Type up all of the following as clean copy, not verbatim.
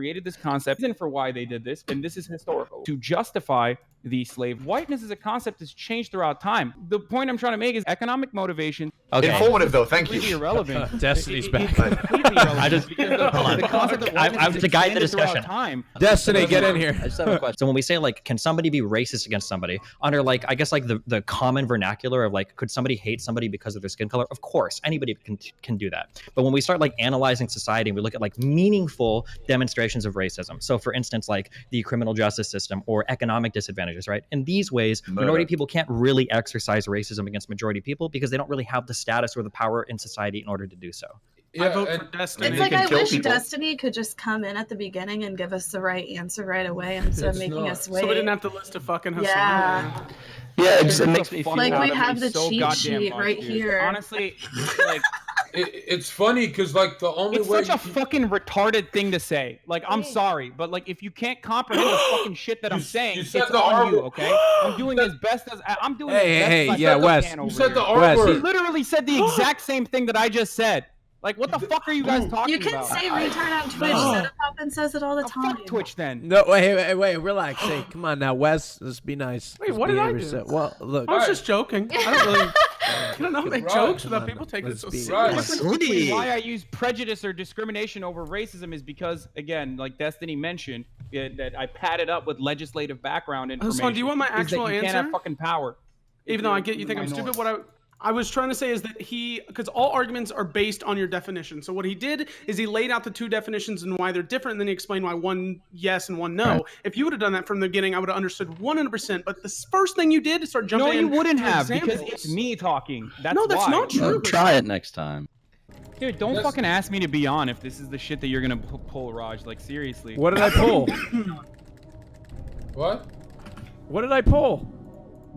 created this concept, and for why they did this, and this is historical, to justify the slave. Whiteness as a concept has changed throughout time. The point I'm trying to make is economic motivation. Okay. Informative though, thank Completely you. irrelevant. Destiny's back. It's completely irrelevant. I just because hold on. the concept of I whiteness was to guide the expanded throughout discussion. time. Destiny, get in here. I just have a question. So when we say like, can somebody be racist against somebody under like, I guess like the common vernacular of like, could somebody hate somebody because of their skin color? Of course, anybody can do that. But when we start like analyzing society, we look at like meaningful demonstrations of racism. So for instance, like the criminal justice system or economic disadvantages, right? In these ways, minority people can't really exercise racism against majority people because they don't really have the status or the power in society in order to do so. I vote for Destiny. It's like I wish Destiny could just come in at the beginning and give us the right answer right away instead of making us wait. So we didn't have to list a fucking Hasan. Yeah. Yeah, it makes me feel Like we That'd have be the so cheat goddamn sheet much, right dude. here. Honestly, like It's funny because like the only it's way such a fucking retarded thing to say. Like, I'm sorry, but like if you can't comprehend the fucking shit that I'm saying, you it's said the on R you, word. okay? I'm doing as best as I'm doing. Hey, as best hey, as I yeah, Wes. can You over said the here. R Wes, word. He literally said the exact same thing that I just said. Like, what the fuck are you guys talking You can about? say retard on Twitch. Zeta Poppin says it all the time. Fuck Twitch then. No, wait, relax. Hey, come on now, Wes. Let's be nice. Wait, Let's what did I behave do? yourself. Well, look. I was just joking. I don't really. I don't know, make Right. jokes without people taking it Let's so be- seriously. The difference between why I use prejudice or discrimination over racism is because, again, like Destiny mentioned, that I padded up with legislative background information. Hassan, do you want my is that actual you can't answer? have fucking power. Even though I get you think I'm stupid, what I was trying to say is that because all arguments are based on your definition. So what he did is he laid out the two definitions and why they're different, and then he explained why one yes and one no. Right. If you would have done that from the beginning, I would have understood 100%. But the first thing you did is start jumping in. No, you wouldn't to have because examples. it's me talking. That's No, that's why. not true. Try it next time. Dude, don't fucking ask me to be on if this is the shit that you're gonna pull, Raj. Like, seriously. What did I pull? What? What did I pull?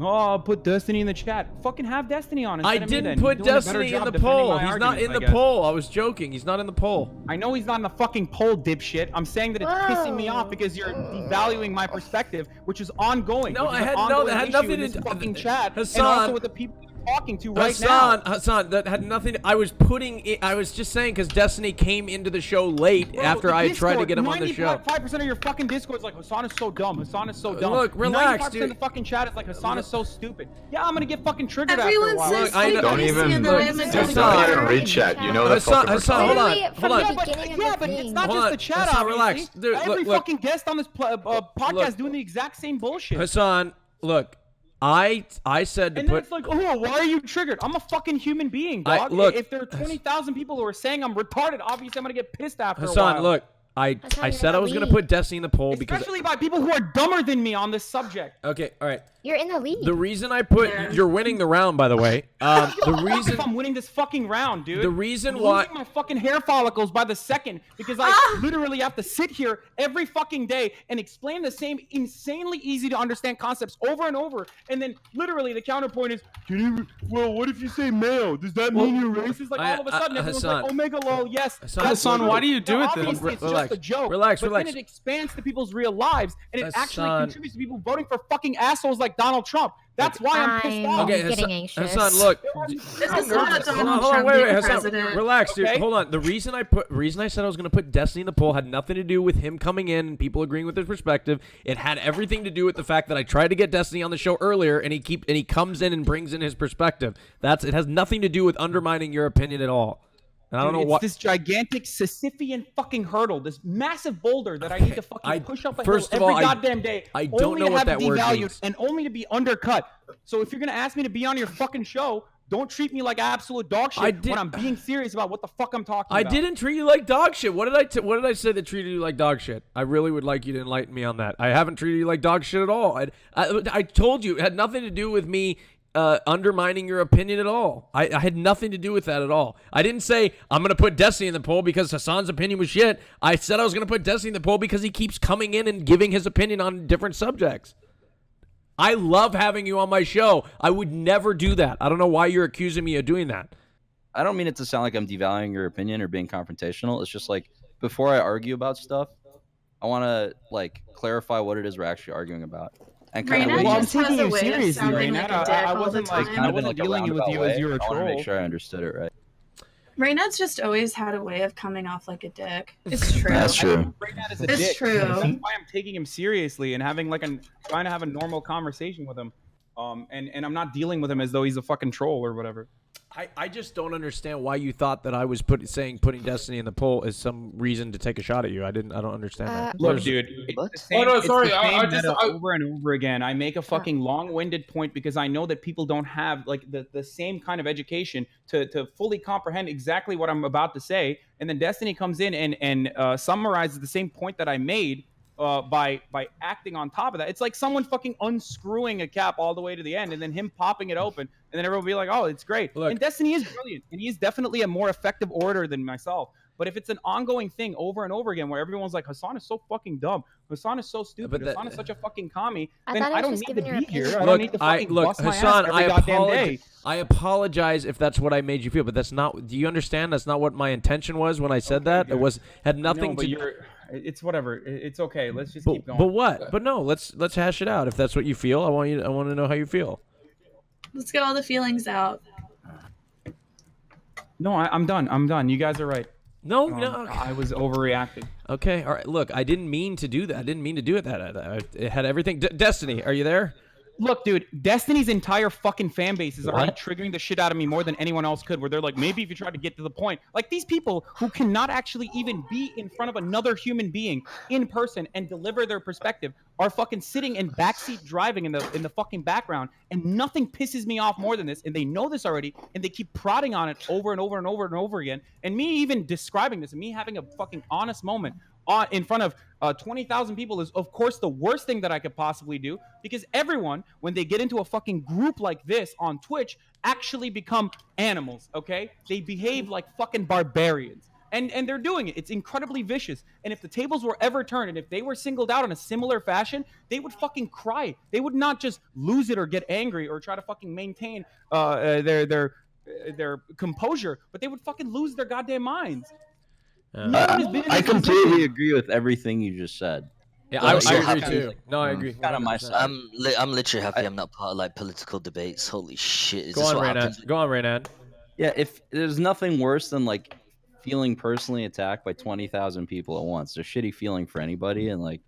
Oh, put Destiny in the chat. Fucking have Destiny on. I instead of me didn't then. put You're doing a better Destiny in job the defending poll. my He's not arguments, in I the guess. poll. I was joking. He's not in the poll. I know he's not in the fucking poll, dipshit. I'm saying that it's pissing me off because you're devaluing my perspective, which is ongoing. No, which is I an had no. ongoing That had issue nothing in to this do. fucking chat, Hasan, and also with the people you're talking to right now. Hassan, that had nothing. I was putting it. I was just saying because Destiny came into the show late Bro, after the I had tried to Discord, get him on the show. 95% of your fucking Discord is like, Hasan is so dumb. Hasan is so dumb. Look, relax, 95% dude. of the fucking chat is like, Hasan is so stupid. Yeah, I'm gonna get fucking triggered Everyone after a while. says Look, I know- Don't even read chat. You know that's Hassan, fucking Hassan, hold on, Literally, hold from on. the Yeah, but, beginning of yeah, the but it's thing. not Hold just on, the chat, Hassan, obviously. relax. Dude, Every look. fucking guest on this podcast Look. doing the exact same bullshit. Hassan, look, I said to And then put. it's like, oh, why are you triggered? I'm a fucking human being, dog. look- If there are 20,000 people who are saying I'm retarded, obviously I'm gonna get pissed after a Hassan, while. look, I Hassan, said you're I in was the gonna lead. put Destiny in the poll because. Especially by people who are dumber than me on this subject. Okay, all right. You're in the lead. The reason I put you're winning the round, by the way. The reason If I'm winning this fucking round, dude. The reason I'm why- losing my fucking hair follicles by the second because I literally have to sit here every fucking day and explain the same insanely easy to understand concepts over and over, and then literally the counterpoint is, well, what if you say male? Does that mean you're racist? Like all of a sudden, everyone's Hassan. like, Omega lol, yes. Hassan, that's Hassan, true. why do you do Now, it then? obviously, it's Relax, just a joke. relax, but relax. then it expands to people's real lives, and it actually Hassan. contributes to people voting for fucking assholes like Donald Trump. That's why I'm pissed off. Okay, getting Hassan, anxious. Hassan, look. This is not Hold Donald on, Trump wait, being Hassan, president. relax, dude. Okay. Hold on. The reason I said I was gonna put Destiny in the poll had nothing to do with him coming in and people agreeing with his perspective. It had everything to do with the fact that I tried to get Destiny on the show earlier, and he comes in and brings in his perspective. It has nothing to do with undermining your opinion at all. And I don't know It's what. this gigantic Sisyphean fucking hurdle, this massive boulder that I need to fucking push up a first hill of every all, goddamn day. I don't only know to what have that word devalued means. and only to be undercut. So if you're gonna ask me to be on your fucking show, don't treat me like absolute dog shit when I'm being serious about what the fuck I'm talking I about. didn't treat you like dog shit. What did I say that treated you like dog shit? I really would like you to enlighten me on that. I haven't treated you like dog shit at all. I told you it had nothing to do with me undermining your opinion at all. I had nothing to do with that at all. I didn't say I'm going to put Destiny in the poll because Hassan's opinion was shit. I said I was going to put Destiny in the poll because he keeps coming in and giving his opinion on different subjects. I love having you on my show. I would never do that. I don't know why you're accusing me of doing that. I don't mean it to sound like I'm devaluing your opinion or being confrontational. It's just like before I argue about stuff, I want to like clarify what it is we're actually arguing about. And kind Raina of Well, I'm just has taking a you way of seriously, sounding Raina. like a dick I all the wasn't like time. I wasn't dealing with you as you were a I want to troll. make sure I understood it right. Reynard's just always had a way of coming off like a dick. It's true. That's true. Reynad is a It's dick. true. That's why I'm taking him seriously and having like trying to have a normal conversation with him. And I'm not dealing with him as though he's a fucking troll or whatever. I just don't understand why you thought that I was putting Destiny in the poll as some reason to take a shot at you. I don't understand that. Look, dude. sorry. I over and over again. I make a fucking long-winded point because I know that people don't have like the same kind of education to fully comprehend exactly what I'm about to say. And then Destiny comes in and summarizes the same point that I made by acting on top of that. It's like someone fucking unscrewing a cap all the way to the end and then him popping it open and then everyone will be like, oh, it's great. Look, and Destiny is brilliant and he's definitely a more effective orator than myself. But if it's an ongoing thing over and over again where everyone's like, Hasan is so fucking dumb, Hasan is so stupid, Hasan is such a fucking commie, then I don't need to be here. I don't need to fucking bust my ass every goddamn day. I apologize if that's what I made you feel, but that's not. Do you understand? That's not what my intention was when I said that. It had nothing to. It's whatever. It's okay. Let's just keep going. But what? But no. Let's hash it out. If that's what you feel, I want to know how you feel. Let's get all the feelings out. No, I'm done. I'm done. You guys are right. No. I was overreacting. Okay. All right. Look, I didn't mean to do that. I didn't mean to do it. It had everything. Destiny, are you there? Look, dude, Destiny's entire fucking fan base is already triggering the shit out of me more than anyone else could, where they're like, maybe if you try to get to the point. Like, these people who cannot actually even be in front of another human being in person and deliver their perspective are fucking sitting in backseat driving in the fucking background, and nothing pisses me off more than this, and they know this already, and they keep prodding on it over and over and over and over again, and me even describing this, and me having a fucking honest moment in front of 20,000 people is, of course, the worst thing that I could possibly do, because everyone, when they get into a fucking group like this on Twitch, actually become animals, okay? They behave like fucking barbarians. And they're doing it. It's incredibly vicious. And if the tables were ever turned, and if they were singled out in a similar fashion, they would fucking cry. They would not just lose it or get angry or try to fucking maintain their composure, but they would fucking lose their goddamn minds. I completely agree with everything you just said. Yeah, I agree too. No, I agree. Kind of my side. I'm literally happy I'm not part of like political debates. Holy shit! Is Go this on, what Reynad. happens? Go on, Reynad. Yeah, if there's nothing worse than like feeling personally attacked by 20,000 people at once. It's a shitty feeling for anybody, and like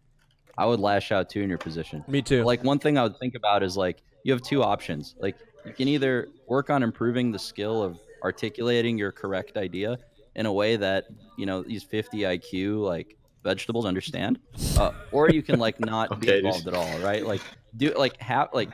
I would lash out too in your position. Me too. Like one thing I would think about is like you have two options. Like you can either work on improving the skill of articulating your correct idea in a way that, you know, these 50 IQ like vegetables understand, or you can like not be involved at all, right? Like do like have like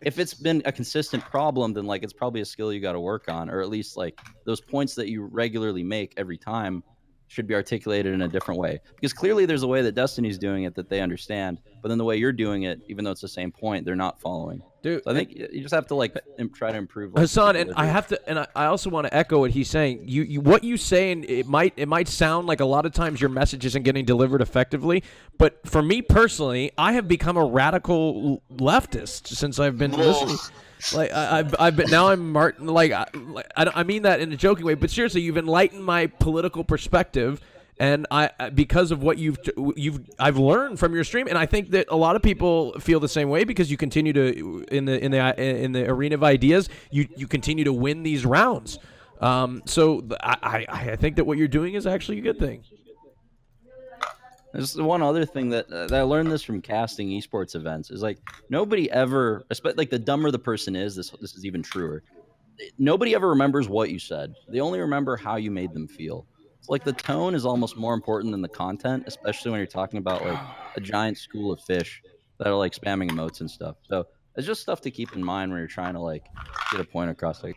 if it's been a consistent problem, then like it's probably a skill you got to work on, or at least like those points that you regularly make every time should be articulated in a different way, because clearly there's a way that Destiny's doing it that they understand, but then the way you're doing it, even though it's the same point, they're not following. Dude, so I think you just have to like try to improve. Like, Hasan, and I have to, and I also want to echo what he's saying. You what you say, and it might sound like a lot of times your message isn't getting delivered effectively, but for me personally, I have become a radical leftist since I've been listening. Like I've been now I'm Martin. Like I mean that in a joking way, but seriously, you've enlightened my political perspective, and I because of what I've learned from your stream, and I think that a lot of people feel the same way because you continue to in the arena of ideas, you continue to win these rounds. So I think that what you're doing is actually a good thing. There's one other thing that I learned this from casting esports events is like nobody ever, especially like the dumber the person is, this is even truer. Nobody ever remembers what you said. They only remember how you made them feel. It's like the tone is almost more important than the content, especially when you're talking about like a giant school of fish that are like spamming emotes and stuff. So it's just stuff to keep in mind when you're trying to like get a point across. Like